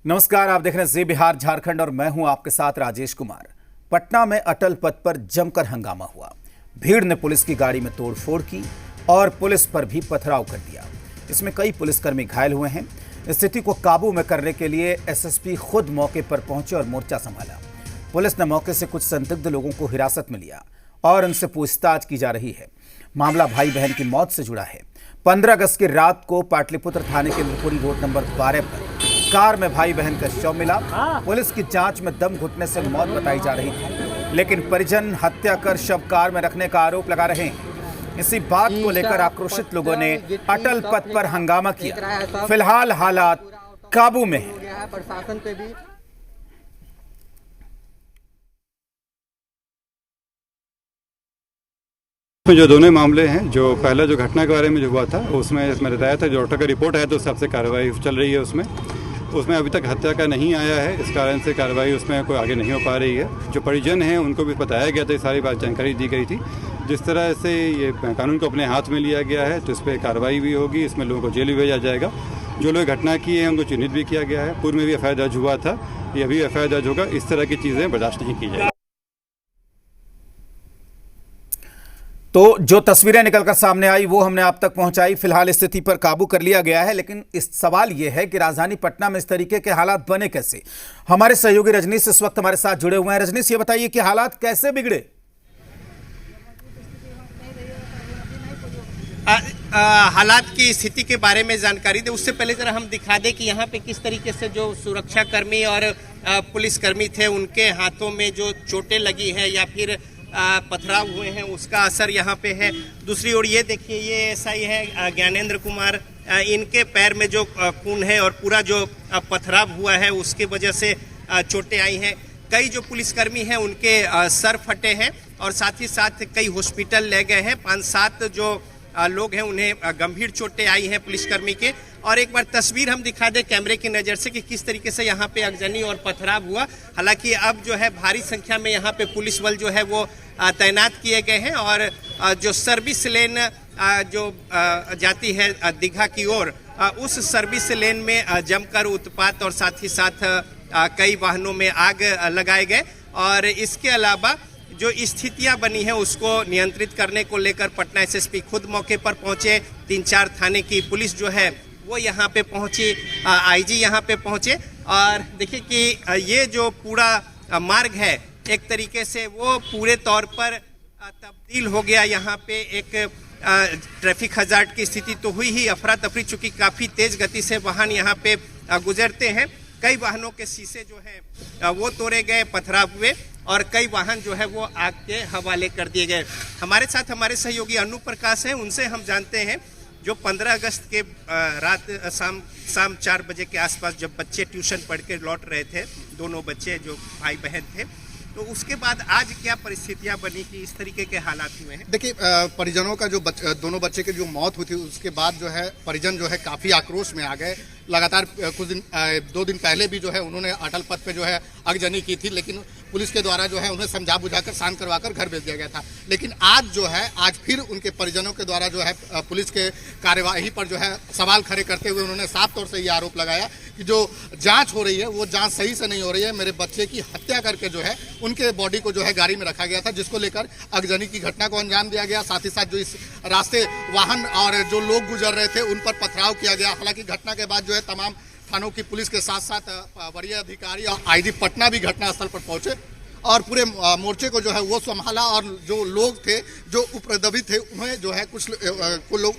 नमस्कार, आप देख रहे हैं जी बिहार झारखंड और मैं हूं आपके साथ राजेश कुमार। पटना में अटल पथ पर जमकर हंगामा हुआ। भीड़ ने पुलिस की गाड़ी में तोड़फोड़ की और पुलिस पर भी पथराव कर दिया। इसमें कई पुलिसकर्मी घायल हुए हैं। स्थिति को काबू में करने के लिए एसएसपी खुद मौके पर पहुंचे और मोर्चा संभाला। पुलिस ने मौके से कुछ संदिग्ध लोगों को हिरासत में लिया और उनसे पूछताछ की जा रही है। मामला भाई बहन की मौत से जुड़ा है। 15 अगस्त की रात को पाटलिपुत्र थाने के इंद्रपुरी रोड नंबर 12 पर कार में भाई बहन का शव मिला। पुलिस की जांच में दम घुटने से मौत बताई जा रही थी, लेकिन परिजन हत्या कर शव कार में रखने का आरोप लगा रहे हैं। इसी बात को लेकर आक्रोशित लोगों ने अटल पथ पर हंगामा किया। फिलहाल हालात काबू में है। प्रशासन पे भी जो दोनों मामले हैं, जो पहला जो घटना के बारे में जो हुआ था उसमें बताया था, जो डॉक्टर का रिपोर्ट है तो उस हिसाब से कार्रवाई चल रही है। उसमें अभी तक हत्या का नहीं आया है, इस कारण से कार्रवाई उसमें कोई आगे नहीं हो पा रही है। जो परिजन हैं उनको भी बताया गया था, सारी बात जानकारी दी गई थी। जिस तरह से ये कानून को अपने हाथ में लिया गया है तो इस पर कार्रवाई भी होगी। इसमें लोगों को जेल भी भेजा जाएगा। जो लोग घटना किए हैं उनको चिन्हित भी किया गया है। पूर्व में भी एफआईआर दर्ज हुआ था, ये भी एफआईआर दर्ज होगा। इस तरह की चीज़ें बर्दाश्त नहीं की जाएगी। तो जो तस्वीरें निकलकर सामने आई वो हमने आप तक पहुंचाई। फिलहाल स्थिति पर काबू कर लिया गया है, लेकिन इस सवाल ये है कि राजधानी पटना में इस तरीके के हालात बने कैसे। हमारे सहयोगी रजनीश इस वक्त हमारे साथ जुड़े हुए हैं। रजनीश, ये बताइए कि हालात कैसे बिगड़े। हालात की स्थिति के बारे में जानकारी दे उससे पहले जरा हम दिखा दें कि यहाँ पे किस तरीके से जो सुरक्षा कर्मी और पुलिसकर्मी थे उनके हाथों में जो चोटें लगी है या फिर पथराव हुए हैं उसका असर यहाँ पे है। दूसरी ओर ये देखिए, ये एसआई है ज्ञानेंद्र कुमार, इनके पैर में जो खून है और पूरा जो पथराव हुआ है उसके वजह से चोटें आई हैं। कई जो पुलिसकर्मी हैं उनके सर फटे हैं और साथ ही साथ कई हॉस्पिटल ले गए हैं। 5-7 जो लोग हैं उन्हें गंभीर चोटें आई हैं पुलिसकर्मी के। और एक बार तस्वीर हम दिखा दें कैमरे की नज़र से कि किस तरीके से यहाँ पे अगजनी और पथराव हुआ। हालांकि अब जो है भारी संख्या में यहाँ पे पुलिस बल जो है वो तैनात किए गए हैं और जो सर्विस लेन जो जाती है दीघा की ओर, उस सर्विस लेन में जमकर उत्पात और साथ ही साथ कई वाहनों में आग लगाए गए। और इसके अलावा जो स्थितियां बनी है उसको नियंत्रित करने को लेकर पटना एसएसपी खुद मौके पर पहुंचे। 3-4 थाने की पुलिस जो है वो यहाँ पे पहुंची, आईजी यहाँ पे पहुंचे। और देखिए कि ये जो पूरा मार्ग है एक तरीके से वो पूरे तौर पर तब्दील हो गया। यहाँ पे एक ट्रैफिक हजार्ड की स्थिति तो हुई ही, अफरा तफरी, चूंकि काफ़ी तेज गति से वाहन यहाँ पे गुजरते हैं। कई वाहनों के शीशे जो है वो तोड़े गए, पथराव हुए और कई वाहन जो है वो आग के हवाले कर दिए गए। हमारे साथ हमारे सहयोगी अनु प्रकाश हैं, उनसे हम जानते हैं जो 15 अगस्त के रात शाम 4 बजे के आसपास जब बच्चे ट्यूशन पढ़ के लौट रहे थे, दोनों बच्चे जो भाई बहन थे, तो उसके बाद आज क्या परिस्थितियां बनी कि इस तरीके के हालात हुए हैं। देखिए, परिजनों का जो दोनों बच्चे की जो मौत हुई थी उसके बाद जो है परिजन जो है काफ़ी आक्रोश में आ गए। लगातार कुछ दिन 2 दिन पहले भी जो है उन्होंने अटल पथ पे जो है आगजनी की थी, लेकिन पुलिस के द्वारा जो है उन्हें समझा बुझाकर शांत करवाकर घर भेज दिया गया था। लेकिन आज जो है आज फिर उनके परिजनों के द्वारा जो है पुलिस के कार्यवाही पर जो है सवाल खड़े करते हुए उन्होंने साफ तौर से ये आरोप लगाया कि जो जांच हो रही है वो जांच सही से नहीं हो रही है। मेरे बच्चे की हत्या करके जो है उनके बॉडी को जो है गाड़ी में रखा गया था, जिसको लेकर आगजनी की घटना को अंजाम दिया गया। साथ ही साथ जो इस रास्ते वाहन और जो लोग गुजर रहे थे उन पर पथराव किया गया। हालांकि घटना के बाद जो है तमाम थानों की पुलिस के साथ साथ वरीय अधिकारी और आईजी पटना भी घटनास्थल पर पहुंचे और पूरे मोर्चे को जो है वो संभाला। और जो लोग थे जो उपद्रवी थे उन्हें जो है कुछ लोग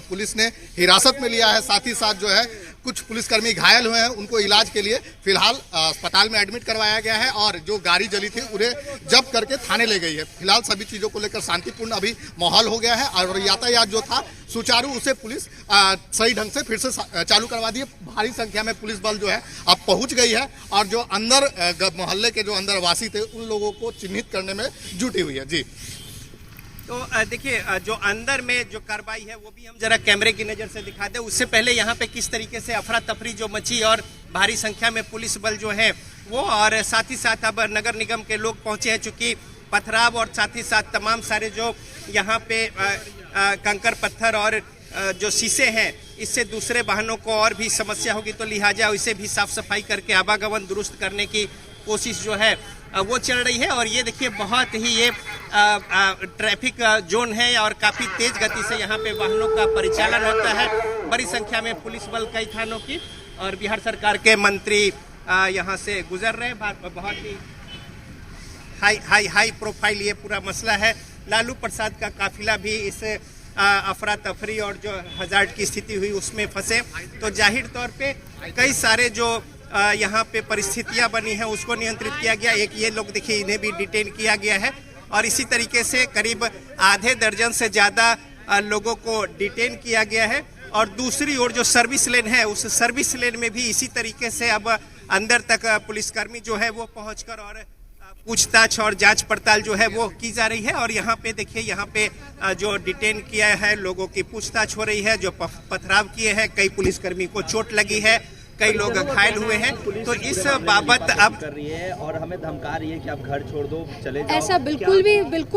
पुलिस ने हिरासत में लिया है। साथ ही साथ जो है कुछ पुलिसकर्मी घायल हुए हैं, उनको इलाज के लिए फिलहाल अस्पताल में एडमिट करवाया गया है और जो गाड़ी जली थी उन्हें जब्त करके थाने ले गई है। फिलहाल सभी चीज़ों को लेकर शांतिपूर्ण अभी माहौल हो गया है और यातायात जो था सुचारू, उसे पुलिस सही ढंग से फिर से चालू करवा दी है। भारी संख्या में पुलिस बल जो है अब पहुंच गई है और जो अंदर मोहल्ले के जो अंदर वासी थे उन लोगों को चिन्हित करने में जुटी हुई है। जी, तो देखिए, जो अंदर में जो कार्रवाई है वो भी हम जरा कैमरे की नज़र से दिखा दें। उससे पहले यहाँ पे किस तरीके से अफरा तफरी जो मची और भारी संख्या में पुलिस बल जो है वो, और साथ ही साथ अब नगर निगम के लोग पहुंचे हैं, चूँकि पथराव और साथ ही साथ तमाम सारे जो यहाँ पे कंकर पत्थर और जो शीशे हैं इससे दूसरे वाहनों को और भी समस्या होगी, तो लिहाजा इसे भी साफ सफाई करके आवागमन दुरुस्त करने की कोशिश जो है वो चल रही है। और ये देखिए बहुत ही ये ट्रैफिक जोन है और काफ़ी तेज गति से यहाँ पे वाहनों का परिचालन होता है। बड़ी संख्या में पुलिस बल कई थानों की और बिहार सरकार के मंत्री यहाँ से गुजर रहे हैं। बहुत ही हाई प्रोफाइल ये पूरा मसला है। लालू प्रसाद का काफिला भी इस अफरा तफरी और जो हजार्ड की स्थिति हुई उसमें फंसे, तो जाहिर तौर पे कई सारे जो यहाँ पे परिस्थितियाँ बनी हैं उसको नियंत्रित किया गया। एक ये लोग देखिए इन्हें भी डिटेन किया गया है और इसी तरीके से करीब आधे दर्जन से ज़्यादा लोगों को डिटेन किया गया है। और दूसरी ओर जो सर्विस लेन है उस सर्विस लेन में भी इसी तरीके से अब अंदर तक पुलिसकर्मी जो है वो पहुंचकर और पूछताछ और जांच पड़ताल जो है वो की जा रही है। और यहाँ पे देखिए यहाँ पे जो डिटेन किया है लोगों की पूछताछ हो रही है, जो पथराव किए हैं, कई पुलिसकर्मी को चोट लगी है, कई लोग घायल हुए हैं। तो इस बाबत अब कर रही है और हमें धमका रही है कि आप घर छोड़ दो, चले जाओ। ऐसा बिल्कुल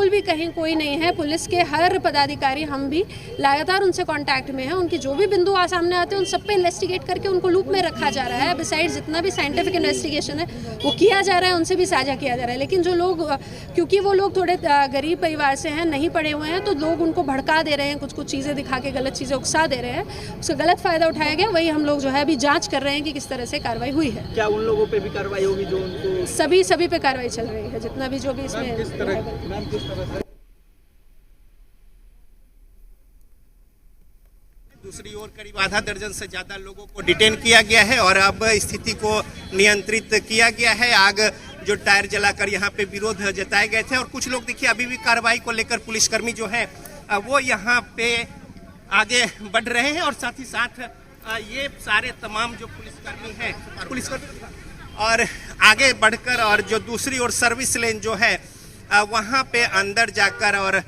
भी कहीं कोई नहीं है। पुलिस के हर पदाधिकारी, हम भी लगातार उनसे कांटेक्ट में हैं। उनकी जो भी बिंदु सामने आते हैं उन सब पे इन्वेस्टिगेट करके उनको लूप में रखा जा रहा है। बिसाइड जितना भी साइंटिफिक इन्वेस्टिगेशन है वो किया जा रहा है, उनसे भी साझा किया जा रहा है। लेकिन जो लोग, क्योंकि वो लोग थोड़े गरीब परिवार से हैं, नहीं पढ़े हुए हैं, तो लोग उनको भड़का दे रहे हैं, कुछ चीज़ें दिखा के गलत चीज़ें उकसा दे रहे हैं। उसका गलत फायदा उठाया गया। वही हम लोग जो है अभी जाँच कर रहे हैं कि किस तरह से कार्रवाई हुई है। क्या उन लोगों पे भी कार्रवाई होगी जो उनको? सभी पे कार्रवाई चल रही है, जितना भी जो भी इसमें। दूसरी ओर करीब आधा दर्जन से ज्यादा लोगों को डिटेन किया गया है और अब स्थिति को नियंत्रित किया गया है। आग जो टायर जलाकर यहाँ पे विरोध जताए गए थे और कुछ लोग देखिए अभी भी कार्रवाई को लेकर पुलिसकर्मी जो है वो यहाँ पे आगे बढ़ रहे हैं। और साथ ही साथ ये सारे तमाम जो पुलिसकर्मी और आगे बढ़कर और जो दूसरी ओर सर्विस लेन जो है वहाँ पे अंदर जाकर और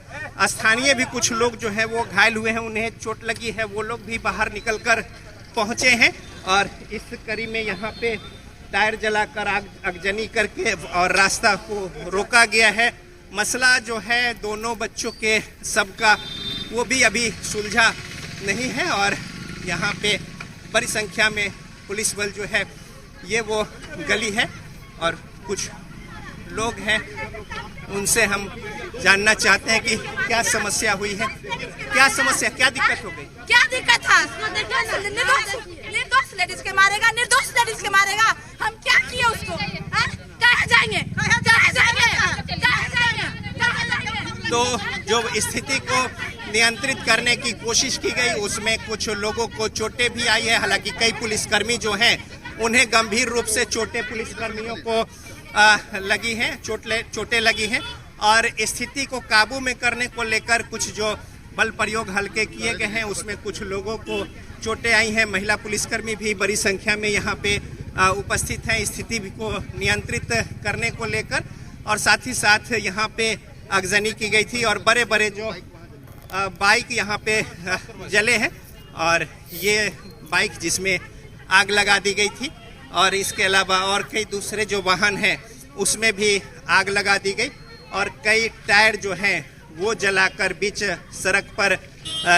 स्थानीय भी कुछ लोग जो है वो घायल हुए हैं, उन्हें चोट लगी है, वो लोग भी बाहर निकलकर पहुँचे हैं। और इस कड़ी में यहाँ पे टायर जलाकर आगजनी करके और रास्ता को रोका गया है। मसला जो है दोनों बच्चों के सबका वो भी अभी सुलझा नहीं है और यहाँ पे बड़ी संख्या में पुलिस बल जो है ये वो गली है और कुछ लोग हैं, उनसे हम जानना चाहते हैं कि क्या समस्या हुई है, क्या समस्या, क्या दिक्कत हो गई? क्या दिक्कत था? निर्दोष लेडीज के मारेगा, निर्दोष लेडीज के मारेगा। हम क्या किए उसको? कहाँ जाएंगे? तो जो स्थिति को नियंत्रित करने की कोशिश की गई उसमें कुछ लोगों को चोटें भी आई है। हालांकि कई पुलिसकर्मी जो हैं उन्हें गंभीर रूप से चोटें पुलिसकर्मियों को लगी हैं, चोटें लगी हैं। और स्थिति को काबू में करने को लेकर कुछ जो बल प्रयोग हल्के किए गए हैं उसमें कुछ लोगों को चोटें आई हैं। महिला पुलिसकर्मी भी बड़ी संख्या में यहाँ पे उपस्थित हैं स्थिति को नियंत्रित करने को लेकर। और साथ ही साथ यहाँ पे आगजनी की गई थी और बड़े बड़े जो बाइक यहाँ पे जले हैं और ये बाइक जिसमें आग लगा दी गई थी और इसके अलावा और कई दूसरे जो वाहन हैं उसमें भी आग लगा दी गई और कई टायर जो हैं वो जलाकर बीच सड़क पर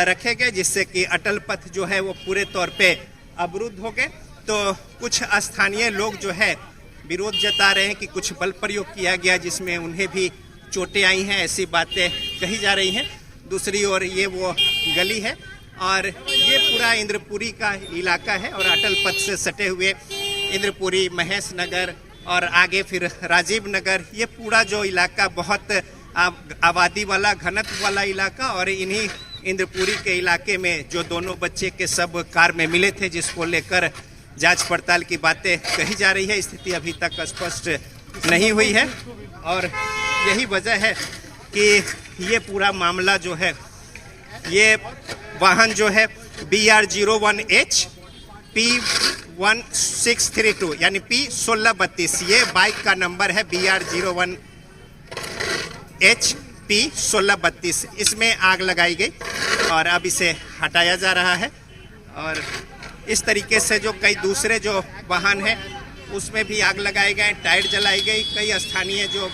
रखे गए, जिससे कि अटल पथ जो है वो पूरे तौर पे अवरुद्ध हो गए। तो कुछ स्थानीय लोग जो है विरोध जता रहे हैं कि कुछ बल प्रयोग किया गया जिसमें उन्हें भी चोटें आई हैं, ऐसी बातें कही जा रही हैं। दूसरी ओर ये वो गली है और ये पूरा इंद्रपुरी का इलाका है और अटल पथ से सटे हुए इंद्रपुरी, महेश नगर और आगे फिर राजीव नगर, ये पूरा जो इलाका बहुत आबादी वाला, घनत्व वाला इलाका। और इन्हीं इंद्रपुरी के इलाके में जो दोनों बच्चे के सब कार में मिले थे जिसको लेकर जांच पड़ताल की बातें कही जा रही है, स्थिति अभी तक स्पष्ट नहीं हुई है। और यही वजह है कि ये पूरा मामला जो है, ये वाहन जो है BR01H P1632 यानी P1632, ये बाइक का नंबर है BR01H P1632, इसमें आग लगाई गई और अब इसे हटाया जा रहा है। और इस तरीके से जो कई दूसरे जो वाहन हैं उसमें भी आग लगाए गए, टायर जलाई गई। कई स्थानीय जो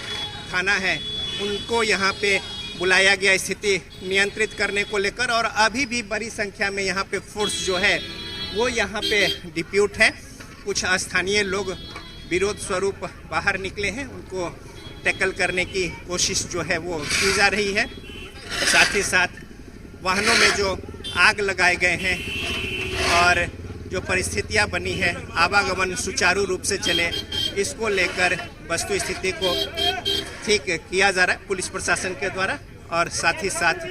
थाना है उनको यहाँ पे बुलाया गया स्थिति नियंत्रित करने को लेकर, और अभी भी बड़ी संख्या में यहाँ पे फोर्स जो है वो यहाँ पे डिप्यूट है। कुछ स्थानीय लोग विरोध स्वरूप बाहर निकले हैं, उनको टैकल करने की कोशिश जो है वो की जा रही है। साथ ही साथ वाहनों में जो आग लगाए गए हैं और जो परिस्थितियां बनी है आवागमन सुचारू रूप से चले, इसको लेकर वस्तु स्थिति को ठीक किया जा रहा है पुलिस प्रशासन के द्वारा। और साथ ही साथ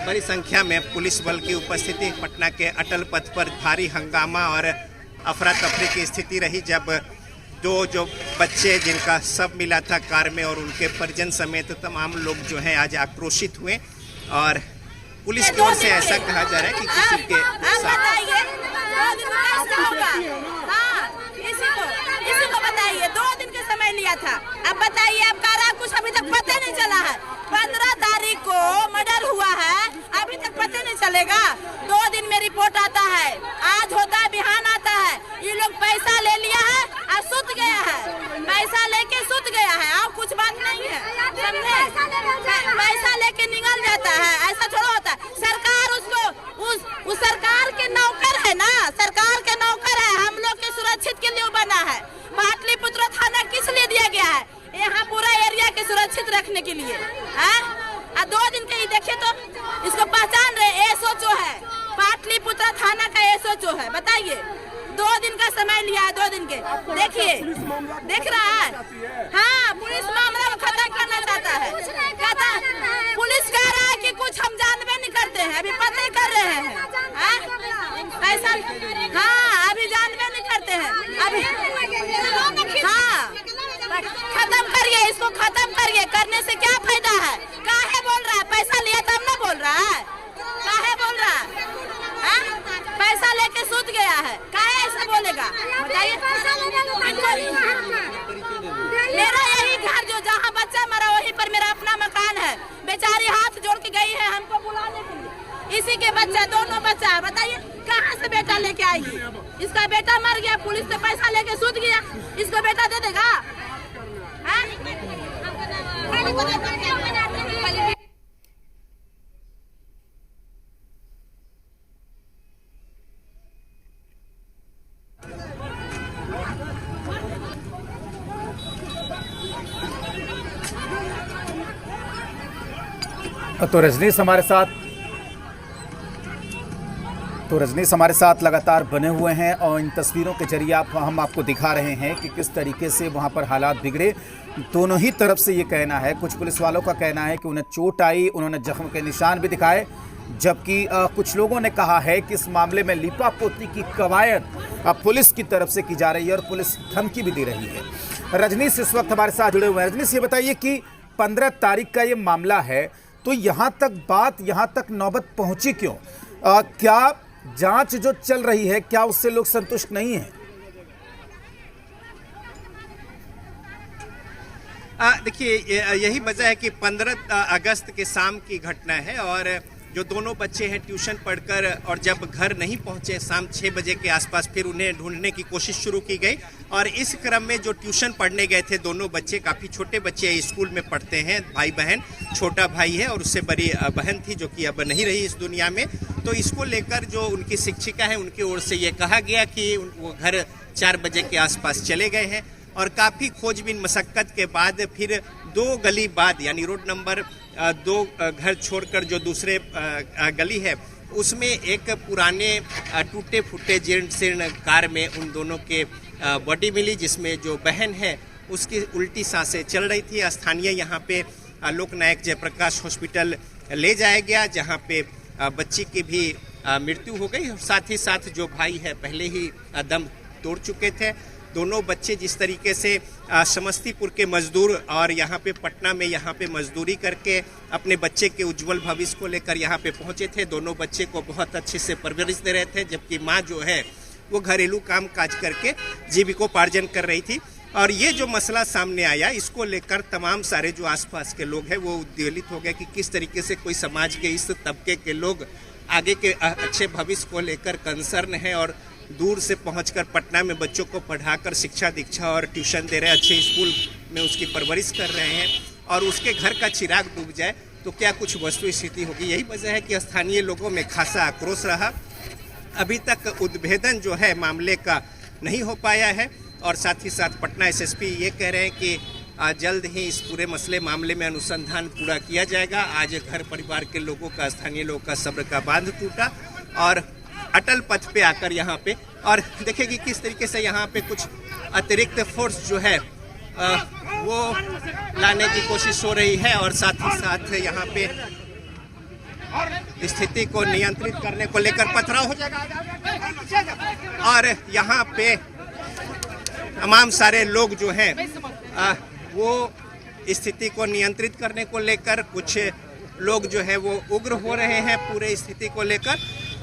बड़ी संख्या में पुलिस बल की उपस्थिति। पटना के अटल पथ पर भारी हंगामा और अफरा तफरी की स्थिति रही, जब दो जो बच्चे जिनका शव मिला था कार में और उनके परिजन समेत तमाम लोग जो हैं आज आक्रोशित हुए। और पुलिस की ओर से ऐसा कहा जा रहा है कि किसी के इसी को बताइए, 2 दिन का समय लिया था। अब बताइए, अब कारा कुछ अभी तक पता नहीं चला है। 15 तारीख को मर्डर हुआ है, अभी तक पता नहीं चलेगा। 2 दिन में रिपोर्ट आता है, आज होता है, बिहान आता है। ये लोग पैसा ले लिया है और सुत गया है, पैसा लेके सुत गया है, और कुछ बात नहीं है, समझे? पैसा लेके निकल जाता है, ऐसा थोड़ा होता है। सरकार उसको उस सरकार के नौकर है ना, सरकार के नौकर है, हम लोग के सुरक्षित के लिए बना है। पाटलिपुत्र थाना किस लिए दिया गया है? यहाँ पूरा एरिया के सुरक्षित रखने के लिए। 2 दिन के ही देखिए तो इसको पहचान रहे, एसओचओ है, पाटलिपुत्र थाना का एसओचओ है। बताइए, 2 दिन का समय लिया है, 2 दिन के। देखिए, देख रहा है? हाँ, पुलिस मामला को खत्म करना चाहता है। पुलिस कह रहा है कि कुछ हम जानबे नहीं करते हैं, अभी पता ही कर रहे हैं। ऐसा, हाँ, अभी जानबे नहीं करते हैं अभी। हाँ, खत्म करिए इसको, खत्म करिए। करने से क्या फायदा है? काहे बोल रहा है? पैसा लिया तब ना बोल रहा है, काहे बोल रहा है? पैसा लेके सूत गया है, काहे ऐसा बोलेगा? बताइए। मेरा यही घर जो जहाँ बच्चा मरा वहीं पर मेरा अपना मकान है। बेचारी हाथ जोड़ के गई है हमको बुलाने के लिए। इसी के बच्चा, दोनों बच्चा, बताइए कहाँ से बेटा लेके आएगी? इसका बेटा मर गया, पुलिस से पैसा लेके सूत गया, इसको बेटा दे देगा? तो रजनीश हमारे साथ लगातार बने हुए हैं और इन तस्वीरों के जरिए हम आपको दिखा रहे हैं कि किस तरीके से वहां पर हालात बिगड़े। दोनों ही तरफ से ये कहना है, कुछ पुलिस वालों का कहना है कि उन्हें चोट आई, उन्होंने जख्म के निशान भी दिखाए, जबकि कुछ लोगों ने कहा है कि इस मामले में लीपापोती की कवायद पुलिस की तरफ से की जा रही है और पुलिस धमकी भी दे रही है। रजनीश इस वक्त हमारे साथ जुड़े हुए हैं। रजनीश, ये बताइए कि 15 तारीख का ये मामला है, तो यहाँ तक नौबत पहुंची क्यों? क्या जांच जो चल रही है, क्या उससे लोग संतुष्ट नहीं हैं? देखिए, यही वजह है कि 15 अगस्त के शाम की घटना है और जो दोनों बच्चे हैं ट्यूशन पढ़कर और जब घर नहीं पहुंचे शाम 6 बजे के आसपास, फिर उन्हें ढूंढने की कोशिश शुरू की गई। और इस क्रम में जो ट्यूशन पढ़ने गए थे दोनों बच्चे, काफ़ी छोटे बच्चे स्कूल में पढ़ते हैं, भाई बहन, छोटा भाई है और उससे बड़ी बहन थी जो कि अब नहीं रही इस दुनिया में। तो इसको लेकर जो उनकी शिक्षिका है उनकी ओर से ये कहा गया कि वो घर 4 बजे के आसपास चले गए हैं। और काफ़ी खोजबीन मशक्क़त के बाद फिर 2 गली बाद, यानी रोड नंबर 2 घर छोड़कर जो दूसरे गली है उसमें एक पुराने टूटे फूटे जीर्ण शीर्ण कार में उन दोनों के बॉडी मिली, जिसमें जो बहन है उसकी उल्टी सांसें चल रही थी। स्थानीय यहाँ पे लोकनायक जयप्रकाश हॉस्पिटल ले जाया गया, जहाँ पे बच्ची की भी मृत्यु हो गई। साथ ही साथ जो भाई है पहले ही दम तोड़ चुके थे। दोनों बच्चे जिस तरीके से समस्तीपुर के मजदूर और यहाँ पे पटना में यहाँ पे मजदूरी करके अपने बच्चे के उज्जवल भविष्य को लेकर यहाँ पे पहुँचे थे, दोनों बच्चे को बहुत अच्छे से परवरिश दे रहे थे, जबकि माँ जो है वो घरेलू काम काज करके जीविकोपार्जन कर रही थी। और ये जो मसला सामने आया, इसको लेकर तमाम सारे जो आसपास के लोग हैं वो उद्वेलित हो गए कि किस तरीके से कोई समाज के इस तबके के लोग आगे के अच्छे भविष्य को लेकर कंसर्न है और दूर से पहुंचकर पटना में बच्चों को पढ़ाकर शिक्षा दीक्षा और ट्यूशन दे रहे हैं, अच्छे स्कूल में उसकी परवरिश कर रहे हैं और उसके घर का चिराग डूब जाए, तो क्या कुछ वस्तु स्थिति होगी। यही वजह है कि स्थानीय लोगों में खासा आक्रोश रहा। अभी तक उद्भेदन जो है मामले का नहीं हो पाया है और साथ ही साथ पटना एसएसपी ये कह रहे हैं कि जल्द ही इस पूरे मसले मामले में अनुसंधान पूरा किया जाएगा। आज घर परिवार के लोगों का, स्थानीय लोगों का सब्र का बांध टूटा और अटल पथ पे आकर यहाँ पे और देखिए कि किस तरीके से यहाँ पे कुछ अतिरिक्त फोर्स जो है वो लाने की कोशिश हो रही है और साथ ही साथ यहाँ पे स्थिति को नियंत्रित करने को लेकर पथराव हो जाएगा और यहाँ पे तमाम सारे लोग जो हैं वो स्थिति को नियंत्रित करने को लेकर, कुछ लोग जो है वो उग्र हो रहे हैं पूरे स्थिति को लेकर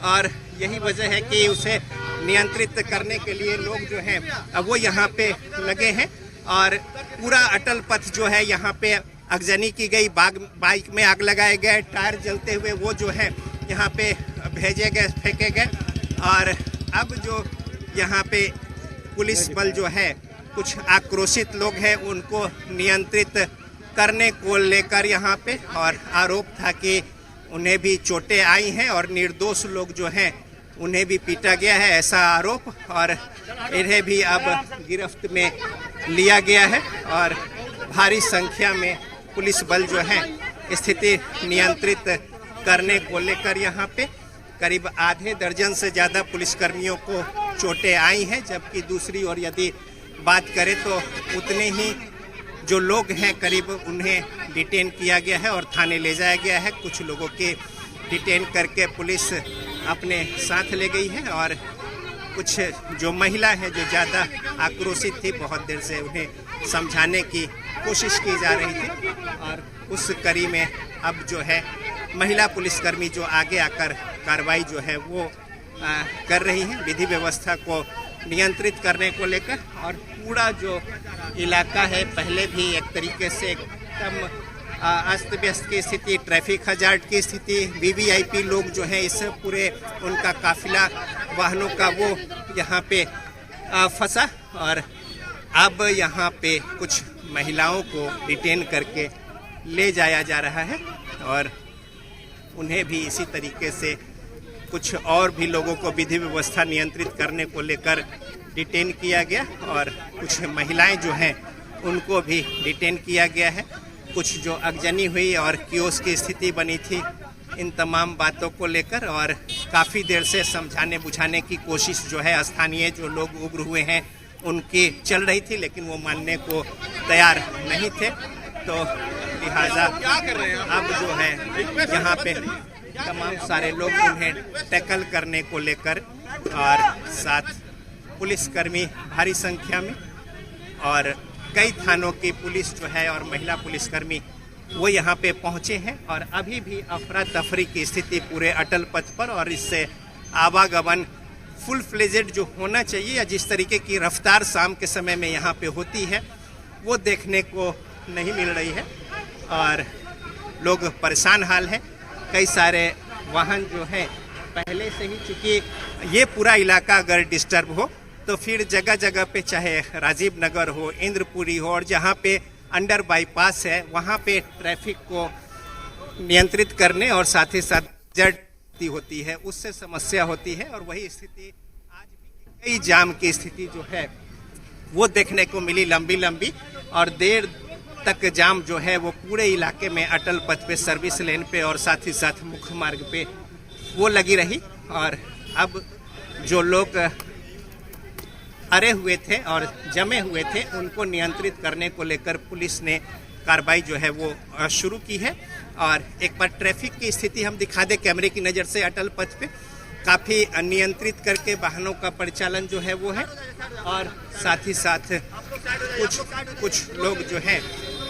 और यही वजह है कि उसे नियंत्रित करने के लिए लोग जो हैं वो यहाँ पे लगे हैं और पूरा अटल पथ जो है यहाँ पे आगजनी की गई, बाइक में आग लगाए गए, टायर जलते हुए वो जो है यहाँ पे भेजे गए, फेंके गए और अब जो यहाँ पे पुलिस बल जो है कुछ आक्रोशित लोग हैं उनको नियंत्रित करने को लेकर यहाँ पे और आरोप था कि उन्हें भी चोटें आई हैं और निर्दोष लोग जो हैं उन्हें भी पीटा गया है, ऐसा आरोप और इन्हें भी अब गिरफ्त में लिया गया है और भारी संख्या में पुलिस बल जो है स्थिति नियंत्रित करने को लेकर यहाँ पे करीब आधे दर्जन से ज़्यादा पुलिसकर्मियों को चोटें आई हैं, जबकि दूसरी ओर यदि बात करें तो उतने ही जो लोग हैं करीब उन्हें डिटेन किया गया है और थाने ले जाया गया है। कुछ लोगों के डिटेन करके पुलिस अपने साथ ले गई है और कुछ जो महिला है जो ज़्यादा आक्रोशित थी, बहुत देर से उन्हें समझाने की कोशिश की जा रही थी और उस कड़ी में अब जो है महिला पुलिसकर्मी जो आगे आकर कार्रवाई जो है वो कर रही हैं विधि व्यवस्था को नियंत्रित करने को लेकर और पूरा जो इलाका है पहले भी एक तरीके से एकदम अस्त व्यस्त की स्थिति, ट्रैफिक हजार्ड की स्थिति, वीवीआईपी लोग जो हैं इस पूरे उनका काफिला वाहनों का वो यहाँ पे फंसा और अब यहाँ पे कुछ महिलाओं को डिटेन करके ले जाया जा रहा है और उन्हें भी इसी तरीके से कुछ और भी लोगों को विधि व्यवस्था नियंत्रित करने को लेकर डिटेन किया गया और कुछ महिलाएं जो हैं उनको भी डिटेन किया गया है। कुछ जो आगजनी हुई और कियोस्क की स्थिति बनी थी, इन तमाम बातों को लेकर और काफ़ी देर से समझाने बुझाने की कोशिश जो है स्थानीय जो लोग उग्र हुए हैं उनकी चल रही थी, लेकिन वो मानने को तैयार नहीं थे। तो लिहाजा अब जो है यहाँ पे तमाम सारे लोग उन्हें टैकल करने को लेकर और साथ पुलिसकर्मी भारी संख्या में और कई थानों की पुलिस जो है और महिला पुलिसकर्मी वो यहाँ पे पहुँचे हैं और अभी भी अफरा तफरी की स्थिति पूरे अटल पथ पर और इससे आवागमन फुल फ्लेजेड जो होना चाहिए या जिस तरीके की रफ्तार शाम के समय में यहाँ पे होती है वो देखने को नहीं मिल रही है और लोग परेशान हाल हैं। कई सारे वाहन जो हैं पहले से ही, चूँकि ये पूरा इलाका अगर डिस्टर्ब हो तो फिर जगह जगह पे चाहे राजीव नगर हो, इंद्रपुरी हो और जहाँ पे अंडर बाईपास है वहाँ पे ट्रैफिक को नियंत्रित करने और साथ ही साथ जड़ होती है उससे समस्या होती है और वही स्थिति आज भी कई जाम की स्थिति जो है वो देखने को मिली लंबी और देर तक जाम जो है वो पूरे इलाके में अटल पथ पे, सर्विस लेन पे और साथ ही साथ मुख्य मार्ग पे वो लगी रही और अब जो लोग अरे हुए थे और जमे हुए थे उनको नियंत्रित करने को लेकर पुलिस ने कार्रवाई जो है वो शुरू की है। और एक बार ट्रैफिक की स्थिति हम दिखा दें कैमरे की नज़र से। अटल पथ पे काफ़ी नियंत्रित करके वाहनों का परिचालन जो है वो है और साथ ही साथ कुछ लोग जो हैं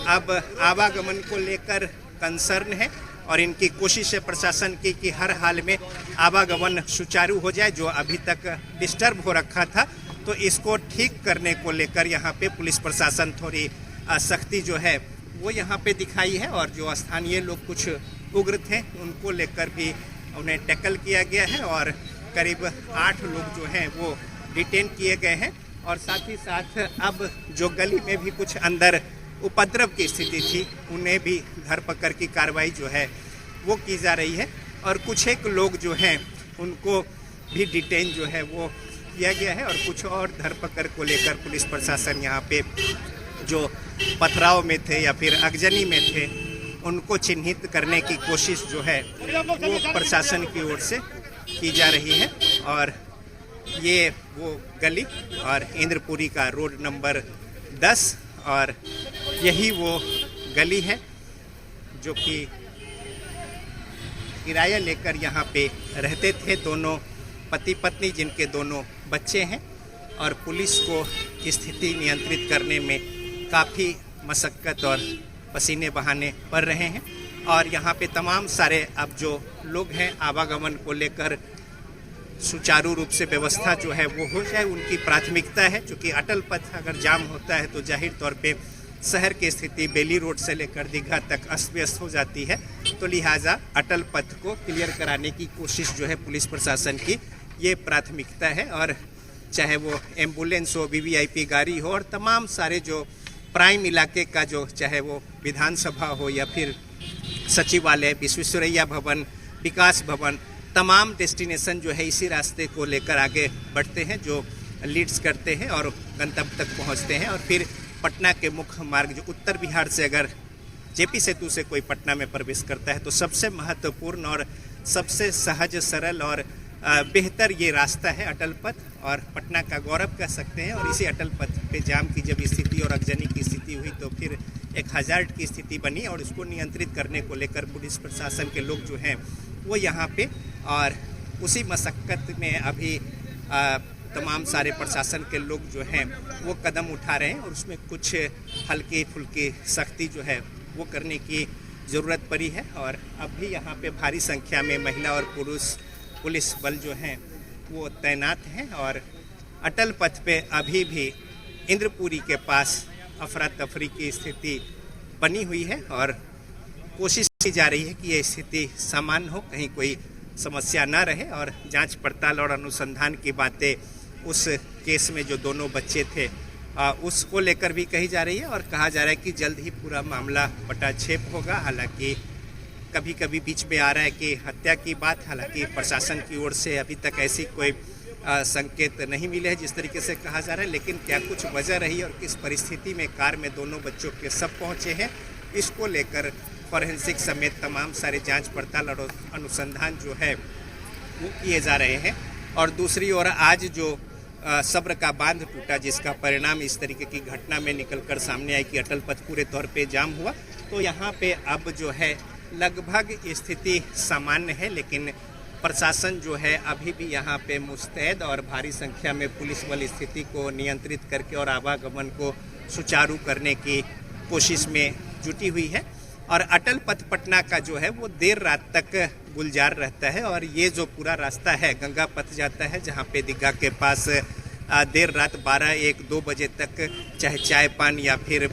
अब आवागमन को लेकर कंसर्न है और इनकी कोशिश है प्रशासन की कि हर हाल में आवागमन सुचारू हो जाए। जो अभी तक डिस्टर्ब हो रखा था तो इसको ठीक करने को लेकर यहाँ पे पुलिस प्रशासन थोड़ी सख्ती जो है वो यहाँ पे दिखाई है और जो स्थानीय लोग कुछ उग्र थे उनको लेकर भी उन्हें टैकल किया गया है और करीब 8 लोग जो हैं वो डिटेन किए गए हैं और साथ ही साथ अब जो गली में भी कुछ अंदर उपद्रव की स्थिति थी उन्हें भी धरपकड़ की कार्रवाई जो है वो की जा रही है और कुछ एक लोग जो हैं उनको भी डिटेन जो है वो किया गया है और कुछ और धरपकड़ को लेकर पुलिस प्रशासन यहाँ पे जो पथराव में थे या फिर अगजनी में थे उनको चिन्हित करने की कोशिश जो है वो प्रशासन की ओर से की जा रही है। और ये वो गली और इंद्रपुरी का रोड नंबर 10 और यही वो गली है जो कि किराया लेकर यहाँ पे रहते थे दोनों पति पत्नी जिनके दोनों बच्चे हैं और पुलिस को स्थिति नियंत्रित करने में काफ़ी मशक्क़त और पसीने बहाने पड़ रहे हैं। और यहाँ पे तमाम सारे अब जो लोग हैं आवागमन को लेकर सुचारू रूप से व्यवस्था जो है वो हो जाए उनकी प्राथमिकता है। क्योंकि अटल पथ अगर जाम होता है तो जाहिर तौर पे शहर की स्थिति बेली रोड से लेकर दीघा तक अस्त व्यस्त हो जाती है। तो लिहाजा अटल पथ को क्लियर कराने की कोशिश जो है पुलिस प्रशासन की ये प्राथमिकता है। और चाहे वो एम्बुलेंस हो, वीवीआईपी गाड़ी हो और तमाम सारे जो प्राइम इलाके का जो चाहे वो विधानसभा हो या फिर सचिवालय, विश्वेश्वरैया भवन, विकास भवन, तमाम डेस्टिनेशन जो है इसी रास्ते को लेकर आगे बढ़ते हैं जो लीड्स करते हैं और गंतव्य तक पहुंचते हैं। और फिर पटना के मुख्य मार्ग जो उत्तर बिहार से अगर जेपी सेतु से कोई पटना में प्रवेश करता है तो सबसे महत्वपूर्ण और सबसे सहज सरल और बेहतर ये रास्ता है अटल पथ और पटना का गौरव कह सकते हैं। और इसी अटल पथ पे जाम की जब स्थिति और अगजनी की स्थिति हुई तो फिर एक हजार्ड की स्थिति बनी और उसको नियंत्रित करने को लेकर पुलिस प्रशासन के लोग जो हैं वो यहाँ पे और उसी मशक्क़त में अभी तमाम सारे प्रशासन के लोग जो हैं वो कदम उठा रहे हैं और उसमें कुछ हल्की फुल्की सख्ती जो है वो करने की ज़रूरत पड़ी है। और अब भी यहाँ पे भारी संख्या में महिला और पुरुष पुलिस बल जो हैं वो तैनात हैं और अटल पथ पे अभी भी इंद्रपुरी के पास अफरा तफरी की स्थिति बनी हुई है और कोशिश की जा रही है कि ये स्थिति सामान्य हो, कहीं कोई समस्या ना रहे। और जांच पड़ताल और अनुसंधान की बातें उस केस में जो दोनों बच्चे थे उसको लेकर भी कही जा रही है और कहा जा रहा है कि जल्द ही पूरा मामला पटाक्षेप होगा। हालांकि कभी कभी बीच में आ रहा है कि हत्या की बात, हालांकि प्रशासन की ओर से अभी तक ऐसी कोई संकेत नहीं मिले हैं जिस तरीके से कहा जा रहा है। लेकिन क्या कुछ वजह रही और किस परिस्थिति में कार में दोनों बच्चों के सब पहुँचे हैं इसको लेकर फॉरेंसिक समेत तमाम सारे जांच पड़ताल और अनुसंधान जो है वो किए जा रहे हैं। और दूसरी ओर आज जो सब्र का बांध टूटा जिसका परिणाम इस तरीके की घटना में निकलकर सामने आई कि अटल पथ पूरे तौर पे जाम हुआ, तो यहाँ पे अब जो है लगभग स्थिति सामान्य है। लेकिन प्रशासन जो है अभी भी यहाँ पे मुस्तैद और भारी संख्या में पुलिस बल स्थिति को नियंत्रित करके और आवागमन को सुचारू करने की कोशिश में जुटी हुई है। और अटल पथ पटना का जो है वो देर रात तक गुलजार रहता है और ये जो पूरा रास्ता है गंगा पथ जाता है जहाँ पे दीघा के पास देर रात 12-1-2 बजे तक चाहे चाय पान या फिर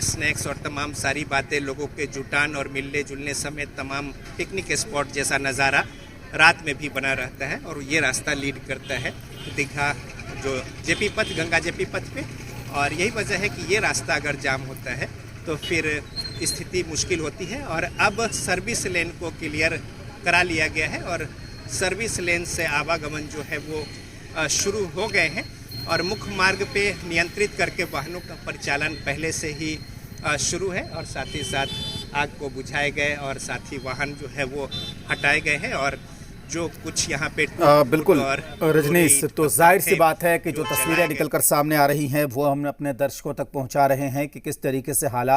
स्नैक्स और तमाम सारी बातें, लोगों के जुटान और मिलने जुलने समेत तमाम पिकनिक स्पॉट जैसा नज़ारा रात में भी बना रहता है। और ये रास्ता लीड करता है दीघा जो जेपी पथ, गंगा जेपी पथ पे। और यही वजह है कि ये रास्ता अगर जाम होता है तो फिर स्थिति मुश्किल होती है। और अब सर्विस लेन को क्लियर करा लिया गया है और सर्विस लेन से आवागमन जो है वो शुरू हो गए हैं और मुख्य मार्ग पे नियंत्रित करके वाहनों का परिचालन पहले से ही शुरू है और साथ ही साथ आग को बुझाए गए और साथ ही वाहन जो है वो हटाए गए हैं। और जो कुछ यहाँ पे बिल्कुल रजनीश, तो जाहिर सी बात है कि जो तस्वीरें निकलकर सामने आ रही हैं वो हम अपने दर्शकों तक पहुंचा रहे हैं कि किस तरीके से हालात